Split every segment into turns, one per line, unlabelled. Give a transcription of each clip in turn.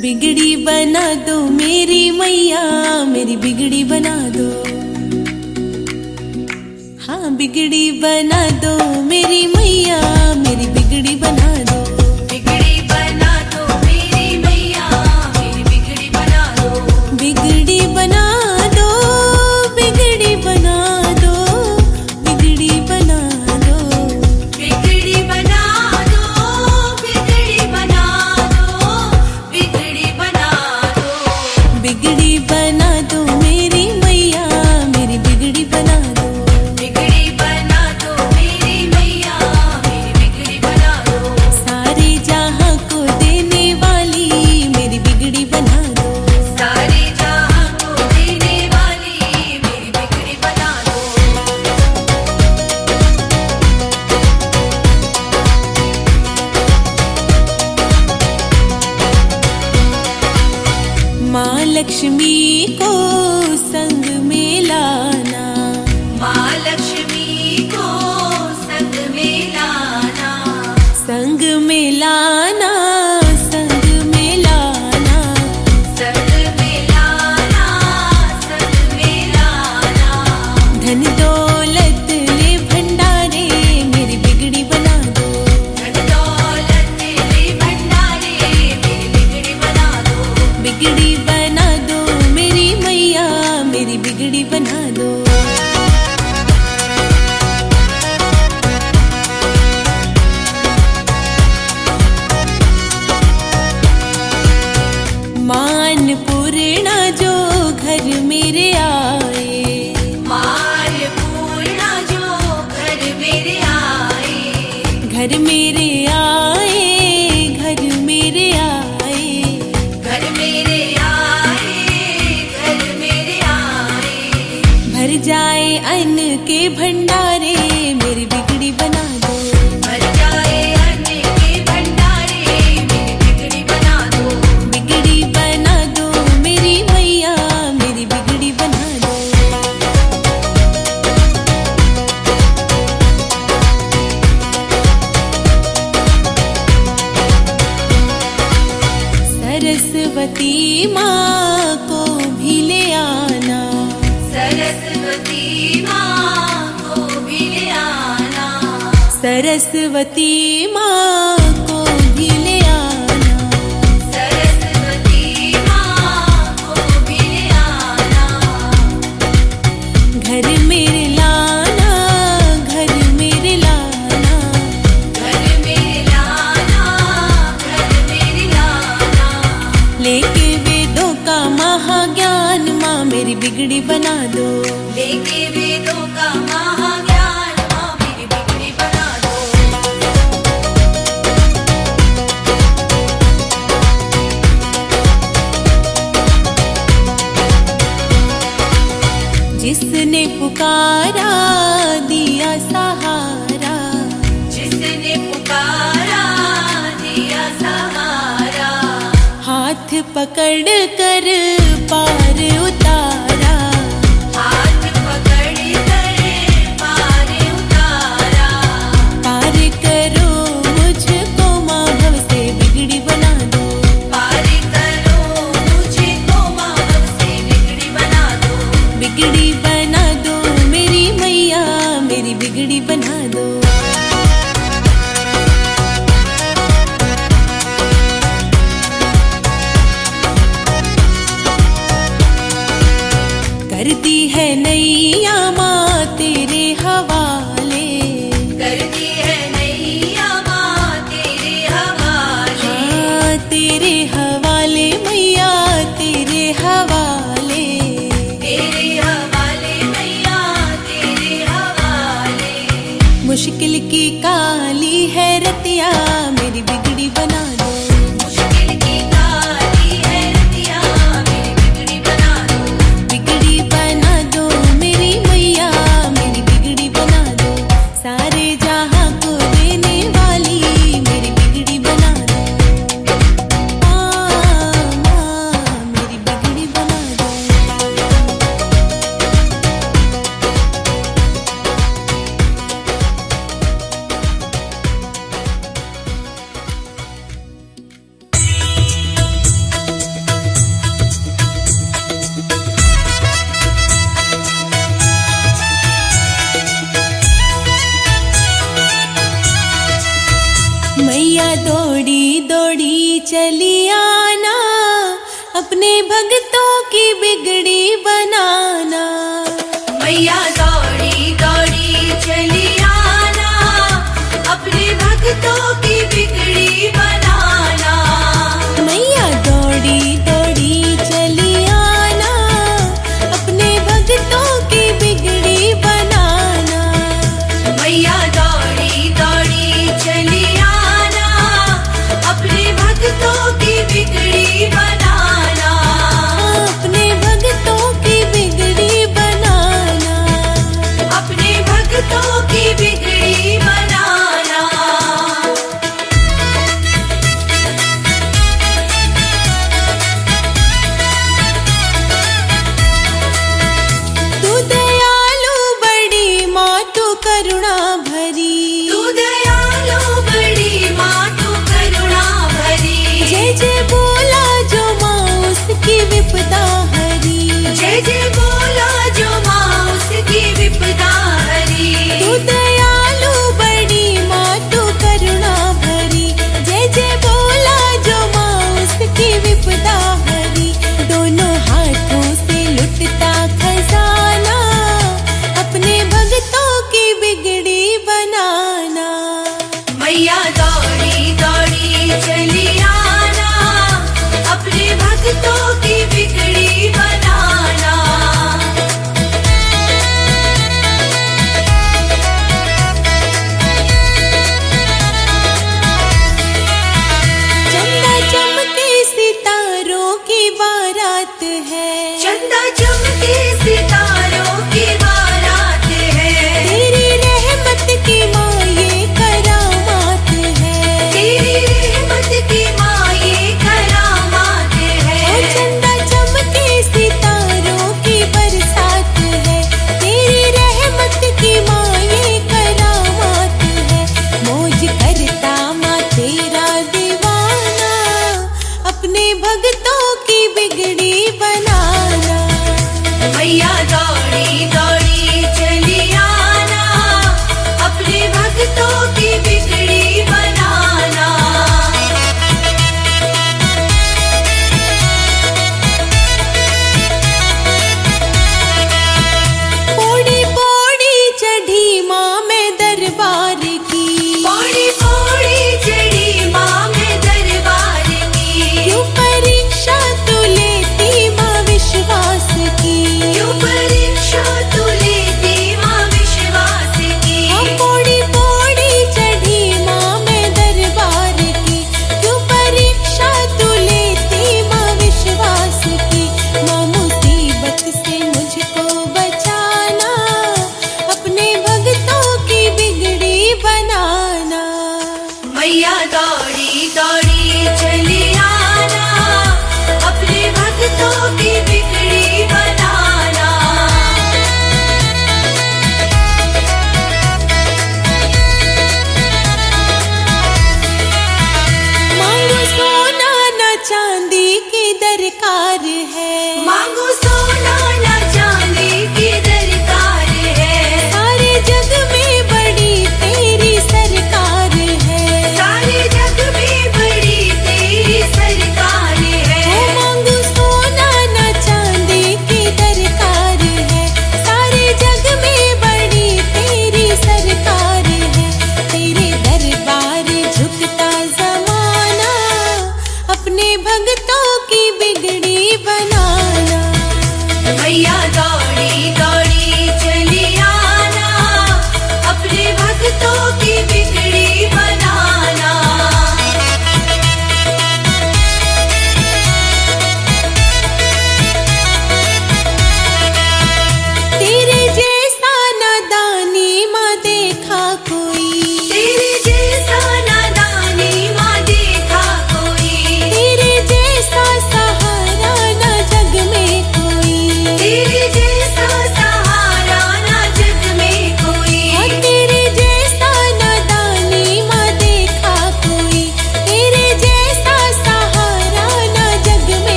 बिगड़ी बना दो मेरी मैया, मेरी बिगड़ी बना दो। हाँ बिगड़ी बना दो मेरी मैया, मेरी बिगड़ी बना दो।
बिगड़ी बना दो मेरी मैया, मेरी बिगड़ी बना दो।
बिगड़ी बना दो, बिगड़ी बना दो, बिगड़ी बना दो।
बिगड़ी बना दो, बिगड़ी बना दो, बिगड़ी बना दो।
बिगड़ी बना दो मेरी मैया, मेरी बिगड़ी बना दो।
बिगड़ी बना दो मेरी मैया, मेरी बिगड़ी बना दो।
सारे जहां को देने वाली मेरी बिगड़ी बना दो।
सारे जहां को देने वाली मेरी बिगड़ी बना दो।
माँ लक्ष्मी को संग में लाना,
माँ लक्ष्मी को संग में लाना।
संग में लाना, संग में लाना।
संग में लाना, संग में लाना।
धन दौलत ले भंडारे मेरी बिगड़ी बना दो।
धन दौलत ले भंडारे मेरी बिगड़ी बना दो।
बिगड़ी बना दो मेरी घर मेरे आए, घर मेरे आए,
घर मेरे आए, घर मेरे आए।
भर जाए अन्न के भंडारे, मेरी बिगड़ी बना दो।
भर जाए अन्न के भंडारे, मेरी बिगड़ी बना दो।
बिगड़ी बना दो मेरी मैया, मेरी बिगड़ी बना दो। सरस्वती माँ को भी ले आना,
सरस्वती माँ को भी ले आना।
सरस्वती माँ को भी ले आना।
सरस्वती माँ को भी ले आना।
घर मेरे लाना, घर मेरे लाना,
घर मेरे लाना, घर मेरे लाना।
लेके वेदों का महाज्ञान माँ, मेरी बिगड़ी बना दो।
लेके वेदों का महाज्ञान माँ, मेरी बिगड़ी बना दो।
जिसने पुकारा दिया सहारा,
जिसने पुकारा दिया सहारा।
हाथ पकड़ कर पार उतारा।
हाथ पकड़ कर पार उतारा।
पार करो मुझको माँ, भव से बिगड़ी बना दो।
पार करो मुझको माँ, भव से बिगड़ी बना दो।
बिगड़ी बना दो मेरी मैया, मेरी बिगड़ी बना दो। कर दी है नैया माँ तेरे हवाले,
कर दी है नैया माँ तेरे हवाले।
हाँ तेरे हवाले मैया, तेरे हवाले।
तेरे हवाले मैया, तेरे हवाले।
मुश्किल की काली है रतिया, मेरी बिगड़ी बना दो।
मुश्किल की काली है रतिया, मेरी बिगड़ी बना दो।
बिगड़ी बना दो मेरी मैया, मेरी बिगड़ी बना दो। सारे जहां को देने वाली, मेरी बिगड़ी बना दो। माँ मेरी बिगड़ी बना दो। मैया दौड़ी दौड़ी चली आना, अपने भक्तों की बिगड़ी बनाना।
मैया दौड़ी दौड़ी चली आना, अपने भक्तों की बिगड़ी बनाना।
मैया दौड़ी दौड़ी चली आना, अपने भक्तों की बिगड़ी बनाना।
मैया दौड़ी दौड़ी चली आना, अपने भक्तों की बिगड़ी बनाना।
अपने भक्तों की बिगड़ी बनाना।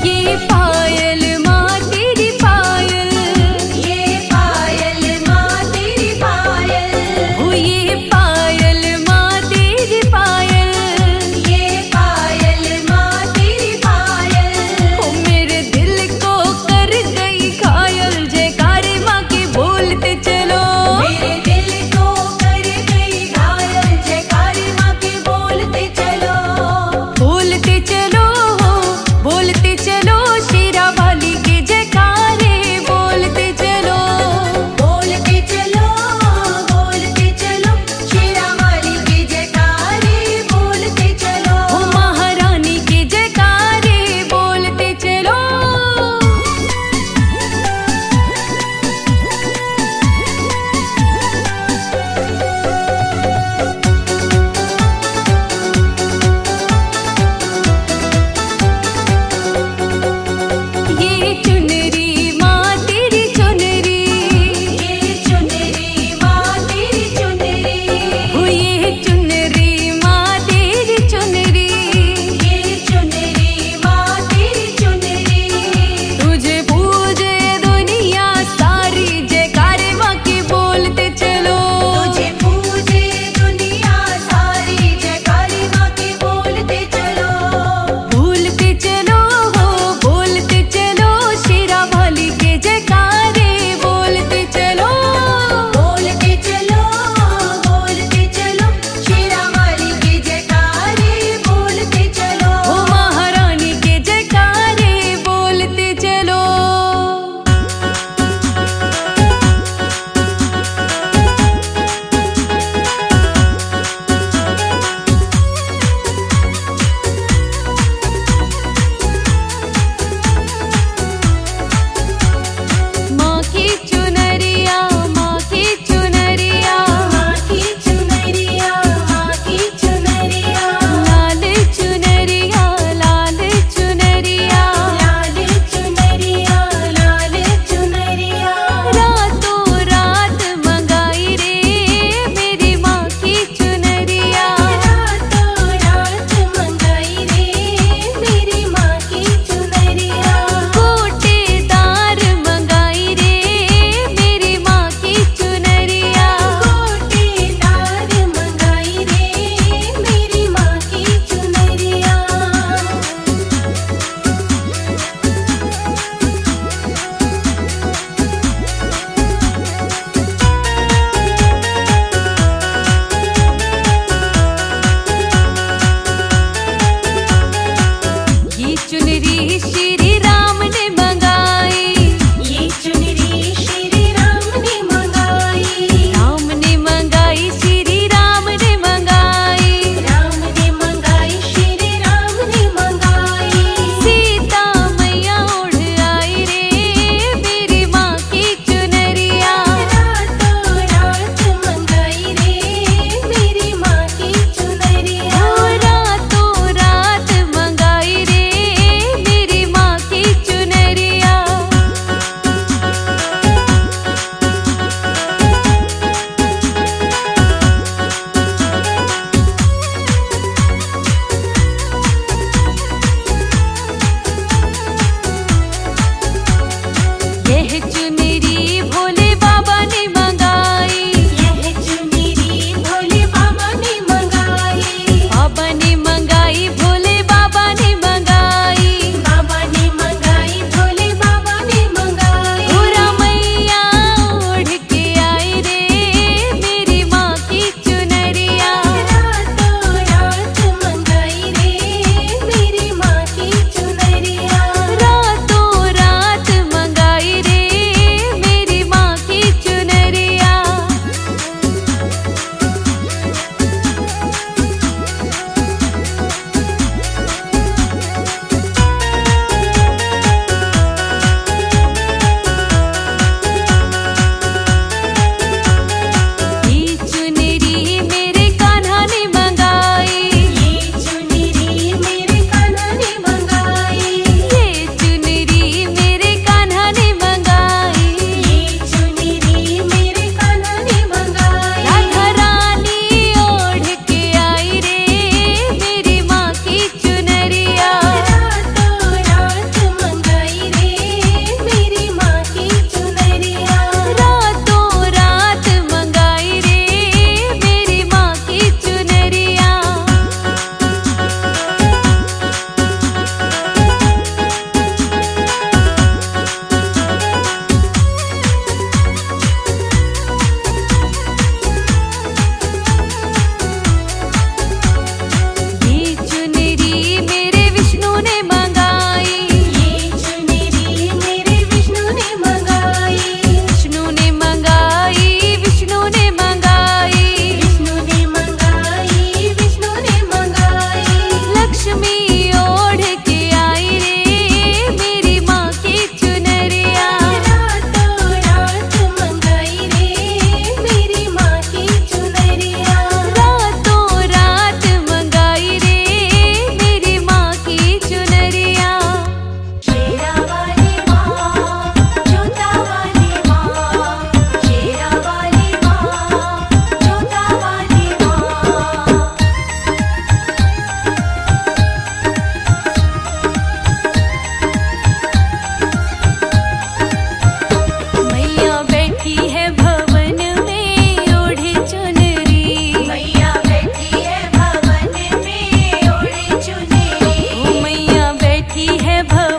ये पायल माँ तेरी पायल,
ये पायल माँ तेरी पायल,
ओ ये पायल माँ तेरी पायल,
ये पायल माँ तेरी पायल।
ओ मेरे दिल को कर गई घायल, जयकारे माँ के बोलते चलो।
मेरे दिल को कर गई घायल, जयकारे माँ के बोलते चलो।
बोलते चलो, बोलते चलो, शेरा वाली के जयकारे बोलते चलो।
बोलते चलो, बोलते चलो, शेरा वाली के जयकारे बोलते चलो।
ओ महारानी के जयकारे बोलते चलो। ये चुनरी माँ तेरी चुनरी,
ये चुनरी माँ तेरी चुनरी,
ओ ये चुनरी माँ तेरी चुनरी,
ये चुनरी माँ तेरी चुनरी।
तुझे पूजे दुनिया सारी, जयकारे माँ के बोलते चलो।
तुझे पूजे दुनिया सारी, जयकारे माँ के बोलते चलो।
बोलते चलो, बोलते चलो, शेरा वाली के जयकारे बोलते चलो।
बोलते चलो, बोलते चलो, शेरा वाली के जयकारे बोलते चलो।
ओ महारानी के जयकारे बोलते चलो। माँ की चुनरिया, माँ की चुनरिया,
माँ की चुनरिया, माँ की चुनरिया,
लाल चुनरिया, लाल चुनरिया,
लाल चुनरिया, लाल चुनरिया।
रातों रात मंगाई रे मेरी माँ की चुनरिया।
रातों रात मंगाई रे मेरी माँ की चुनरिया।
गोटेदार मंगाई रे मेरी माँ की चुनरिया।
गोटेदार मंगाई रे मेरी माँ की चुनरिया।
ये चुनरी श्री राम ने मंगाई,
ये चुनरी श्री राम ने मंगाई।
राम ने मंगाई, श्री राम ने मंगाई।
राम ने मंगाई, श्री राम ने मंगाई।
सीता मैया उड़ आई रे मेरी माँ की चुनरिया।
रातों रात मंगाई रे मेरी माँ की चुनरिया।
ओ रातों रात मंगाई रे मेरी माँ की चुनरिया।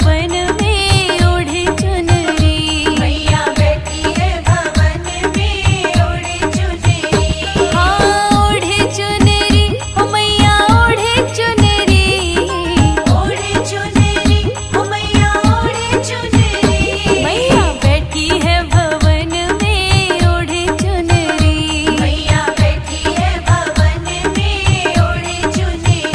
भवन में ओढ़े चुनरी।
मैया बैठी है भवन में ओढ़े चुनरी।
हाँ ओढ़े चुनरी, ओ मैया ओढ़े चुनरी।
ओढ़े चुनरी, ओ मैया ओढ़े चुनरी।
मैया बैठी है भवन में ओढ़े चुनरी।
मैया बैठी है भवन में ओढ़े चुनरी।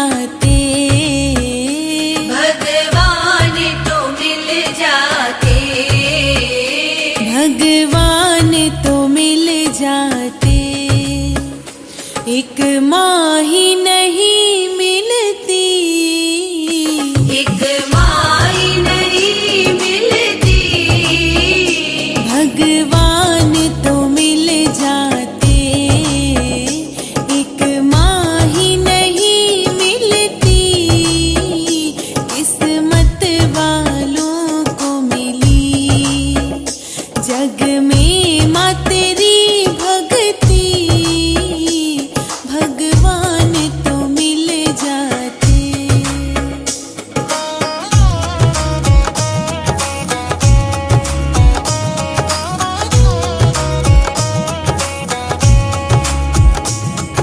जाते,
भगवान तो मिल जाते,
भगवान तो मिल जाते। एक माँ ही नहीं मिलती,
एक माई नहीं मिलती,
भगवान तो मिल जाते। एक माँ ही नहीं मिलती, किस्मत वालों को मिली। जग में माँ तेरी भक्ति, भगवान तो मिल जाते।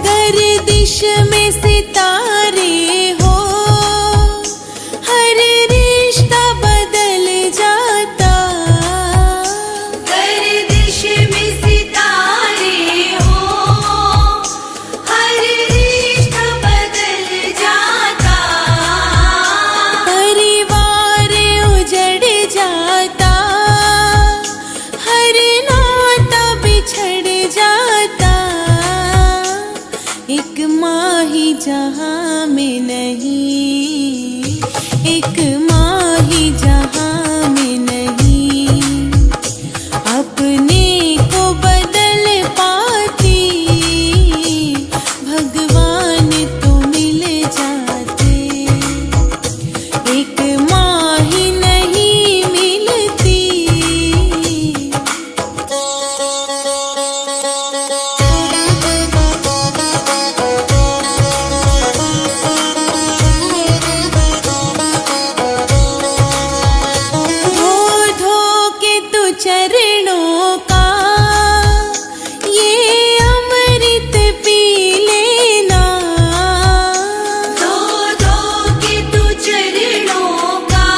गर्दिश में सितारे हो, हर रिश्ता बदल जाता।
गर्दिश में सितारे हो, हर रिश्ता बदल जाता,
परिवार उजड़ जाता, हर नाता बिछड़ जाता। एक माँ ही जहाँ में नहीं, एक माँ ही जहाँ में नहीं, अपने को बदल पाती। भगवान तो मिल जाते, एक माँ ही नहीं मिलती। धो के तू चरणों का ये अमृत पी लेना।
धो धो के तू चरणों का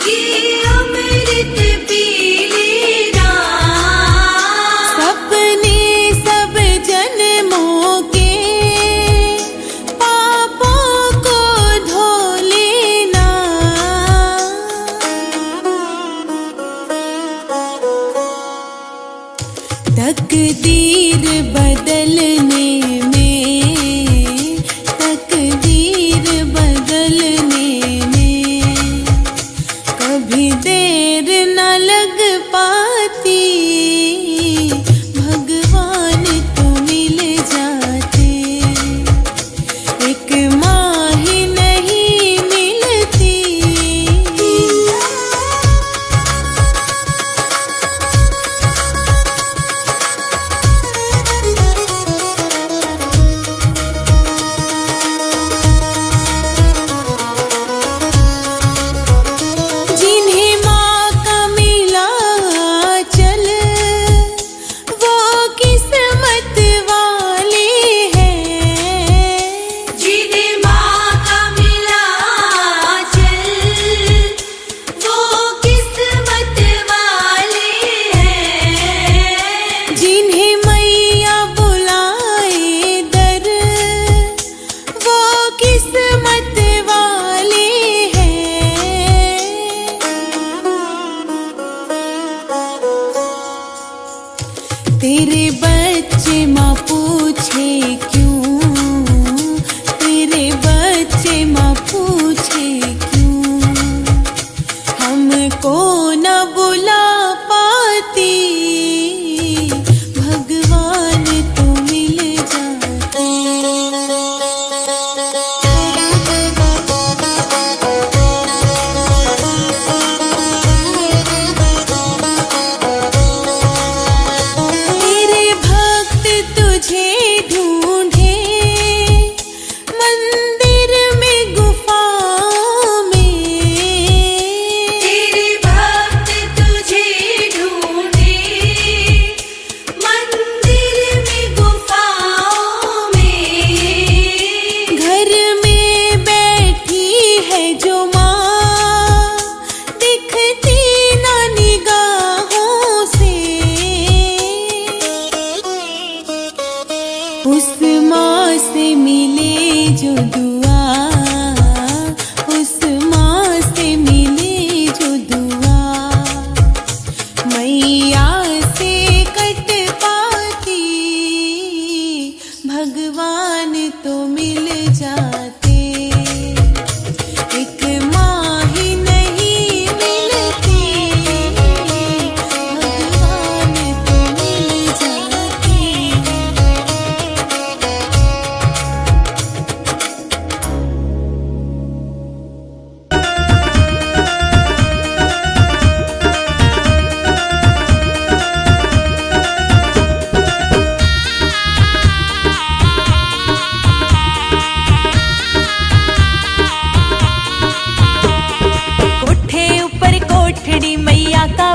ये अमृत पी लेना।
सपने सब जन्मों के पापों को धो लेना। तकदीर बदलने में, तकदीर बदलने में कभी देर न लग पाती। भगवान तो मिल जाते, एक माँ ही नहीं मिलती। जिन्हें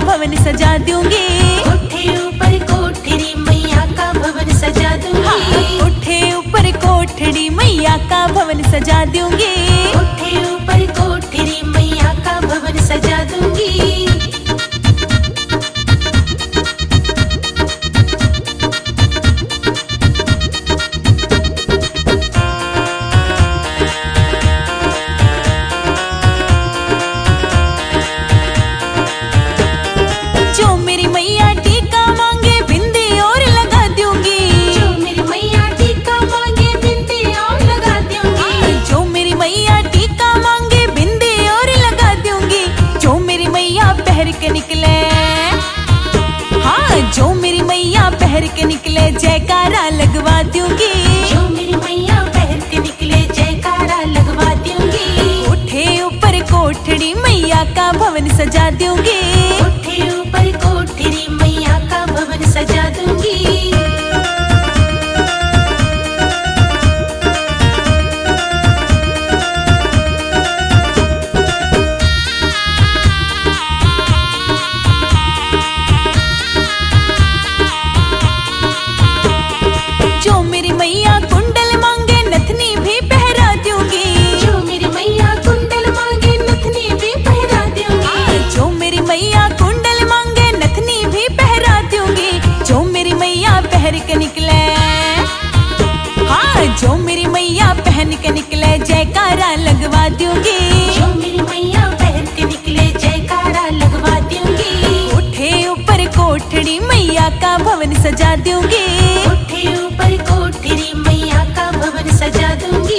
भवन सजा दूंगी।
कोठे ऊपर कोठरी मैया का भवन सजा दूंगी।
कोठे ऊपर कोठड़ी मैया का भवन सजा दूंगी।
कोठे ऊपर कोठरी मैया का भवन सजा दूंगी।
जो मेरी मैया टीका मांगे बिंदी और लगा दूंगी।
जो मेरी मैया टीका मांगे बिंदी और लगा दूंगी।
जो मेरी मैया टीका मांगे बिंदी और लगा दूंगी। जो मेरी मैया पहर के निकले, हाँ जो मेरी मैया पहर के निकले जयकारा लगवा दूंगी।
जो मेरी मैया पहन के निकले जयकारा लगवा दूंगी।
कोठे ऊपर कोठड़ी मैया का भवन सजा दूंगी।
कोठे ऊपर कोठरी मैया का भवन सजा दूंगी।
जो मेरी मैया कुंडल मांगे नथनी भी पहरा दूंगी।
जो मेरी मैया कुंडल मांगे नथनी भी पहरा दूंगी।
जो मेरी मैया कुंडल मांगे नथनी भी पहरा दूंगी। जो मेरी मैया पहन के निकले, हाँ जो मेरी मैया पहन के निकले जयकारा लगवा दूंगी।
जो मेरी मैया पहन के निकले जयकारा लगवा दूंगी।
कोठे ऊपर कोठड़ी मैया का भवन सजा दूंगी।
कोठे ऊपर कोठरी मैया का भवन सजा दूंगी।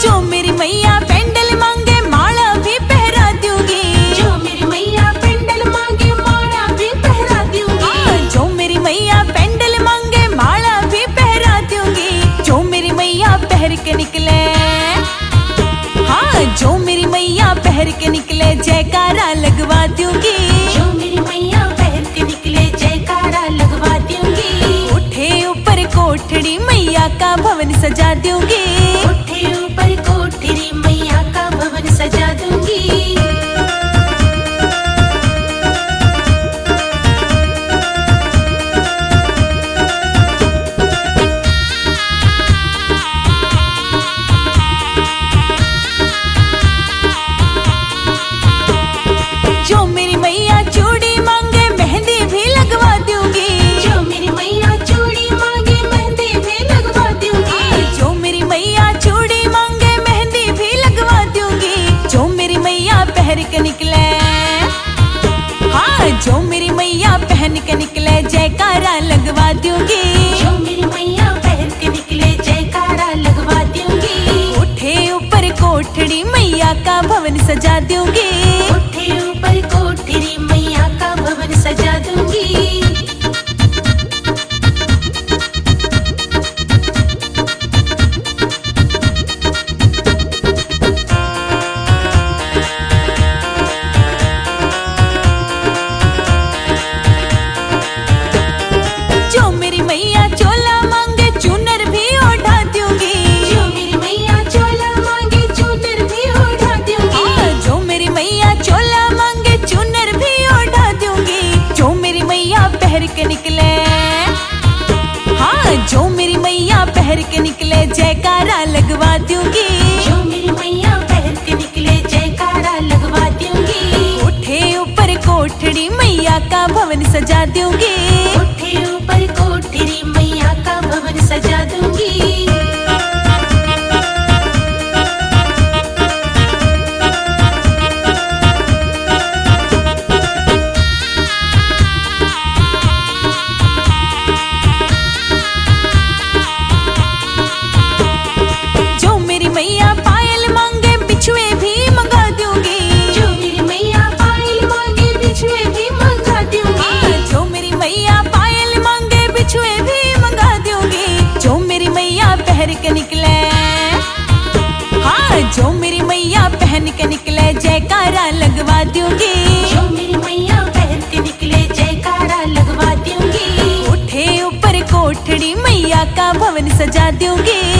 जो मेरी मैया पेंडल मांगे माला भी पहरा दूंगी।
जो मेरी मैया पेंडल मांगे माला भी पहरा दूंगी।
जो मेरी मैया पेंडल मांगे माला भी पहरा दूंगी। जो मेरी मैया पहर के निकले, हाँ जो मेरी मैया पहर के निकले जयकारा लगवा दूंगी।
जो मेरी मैया पहन के निकले जयकारा लगवा दूंगी।
कोठे ऊपर कोठड़ी मैया का भवन सजा दूंगी।
कोठे ऊपर कोठरी मैया का भवन सजा दूंगी।
जो मेरी मैया चूड़ी मांगे मेहंदी भी लगवा दूंगी।
जो मेरी मैया चूड़ी मांगे मेहंदी भी लगवा दूंगी।
जो मेरी मैया चूड़ी मांगे मेहंदी भी लगवा दूंगी। जो मेरी मैया पहन के निकले, हाँ जो मेरी मैया पहन के निकले जयकारा लगवा दूंगी।
जो मेरी मैया पहन के निकले जयकारा लगवा दूंगी।
कोठे ऊपर कोठड़ी मैया का भवन सजा दूंगी।
कोठे ऊपर कोठरी मैया का भवन सजा दूंगी।
जो मेरी मैया चोला मांगे चुनर भी ओढ़ा दूंगी।
जो मेरी मैया चोला मांगे चूनर भी ओढ़ा दूंगी।
जो मेरी मैया चोला मांगे चुनर भी ओढ़ा दूंगी। जो मेरी मैया पहर के निकले, हाँ जो मेरी मैया पहर के निकले जयकारा लगवा दूंगी।
जो मेरी मैया पहन के निकले जयकारा लगवा दूंगी।
कोठे ऊपर कोठड़ी मैया का भवन सजा दूंगी।
कोठे ऊपर कोठरी मैया का भवन सजा दूंगी।
जो मेरी मैया पायल मांगे बिछुए भी मंगा दूंगी।
जो मेरी मैया पायल मांगे बिछुए भी मंगा दूंगी।
जो मेरी मैया पायल मांगे बिछुए भी मंगा दूंगी। जो मेरी मैया पहन के निकले, हाँ जो मेरी मैया पहन के निकले जयकारा लगवा दूंगी।
जो मेरी
सजा दूंगी।